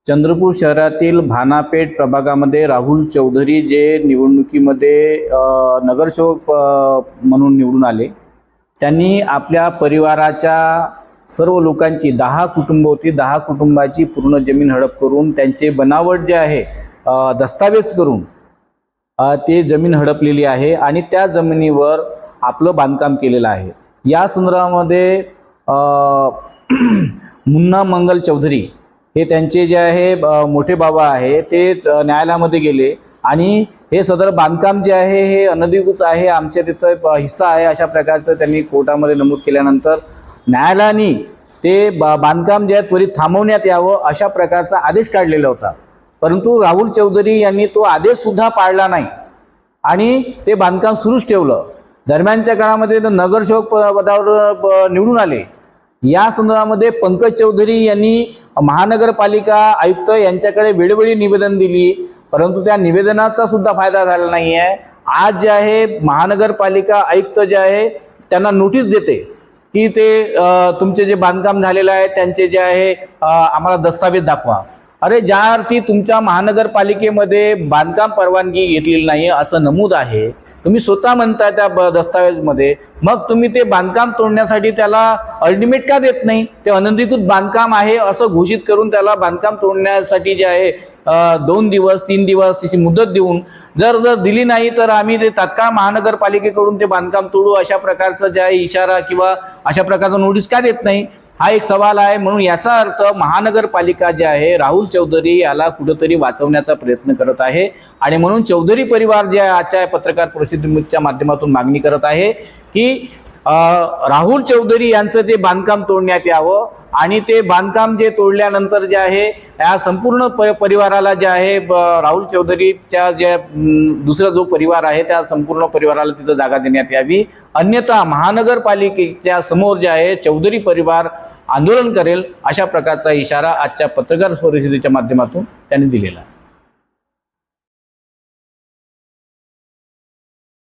चंद्रपूर शहरातील भानापेठ प्रभागामध्ये राहुल चौधरी जे निवडणुकीमध्ये नगरसेवक म्हणून निवडून आले, त्यांनी आपल्या परिवाराच्या सर्व लोकांची 10 कुटुंब होती, 10 कुटुंबाची पूर्ण जमीन हडप करून त्यांचे बनावट जे आहे दस्तावेज करून ते जमीन हडपलेली आहे आणि त्या जमिनीवर आपलं बांधकाम केलेलं आहे। या संदर्भामध्ये मुन्ना मंगल चौधरी हे त्यांचे जे आहे मोठे बाबा आहे ते न्यायालयामध्ये गेले आणि हे सदर बांधकाम जे आहे हे अनधिकृत आहे, आमच्या तिथं हिस्सा आहे अशा प्रकारचं त्यांनी कोर्टामध्ये नमूद केल्यानंतर न्यायालयाने ते बांधकाम जे आहे त्वरित थांबवण्यात यावं अशा प्रकारचा आदेश काढलेला होता। परंतु राहुल चौधरी यांनी तो आदेश सुद्धा पाळला नाही आणि ते बांधकाम सुरूच ठेवलं। दरम्यानच्या काळामध्ये नगरसेवक पदावर निवडून आले। या संदर्भामध्ये पंकज चौधरी यांनी महानगरपालिका आयुक्त यांच्याकडे वेळोवेळी निवेदन दिली, परंतु त्या निवेदनाचा सुद्धा फायदा झाला नाही आहे। आज जे आहे महानगरपालिका आयुक्त जे आहे त्यांना नोटीस देते की ते तुमचे जे बांधकाम झालेलं आहे त्यांचे जे आहे आम्हाला दस्तावेज दाखवा। अरे ज्या अर्थी तुमच्या महानगरपालिकेमध्ये बांधकाम परवानगी घेतलेली नाही असं नमूद आहे, तुम्ही स्वतः म्हणता त्या दस्तावेजमध्ये, मग तुम्ही ते बांधकाम तोडण्यासाठी त्याला अल्टिमेट का देत नाही? ते अनधिकृत बांधकाम आहे असं घोषित करून त्याला बांधकाम तोडण्यासाठी जे आहे 2 दिवस 3 दिवस अशी मुदत देऊन जर दिली नाही तर आम्ही ते तात्काळ महानगरपालिकेकडून ते बांधकाम तोडू अशा प्रकारचा जे आहे इशारा किंवा अशा प्रकारचा नोटीस का देत नाही, हा एक सवाल आहे। म्हणून याचा अर्थ महानगरपालिका जे आहे राहुल चौधरी याला कुठेतरी वाचवण्याचा प्रयत्न करत आहे आणि म्हणून चौधरी परिवार जे आजच्या पत्रकार परिषदेच्या माध्यमातून मागणी करत आहे की राहुल चौधरी यांचं ते बांधकाम तोडण्यात यावं आणि ते बांधकाम जे तोडल्यानंतर जे आहे या संपूर्ण परिवाराला जे आहे राहुल चौधरीच्या जे दुसरा जो परिवार आहे त्या संपूर्ण परिवाराला तिथं जागा देण्यात यावी, अन्यथा महानगरपालिकेच्या समोर जे आहे चौधरी परिवार आंदोलन करेल अशा प्रकारचा इशारा आजच्या पत्रकार परिषदेच्या माध्यमातून त्यांनी दिलेला आहे।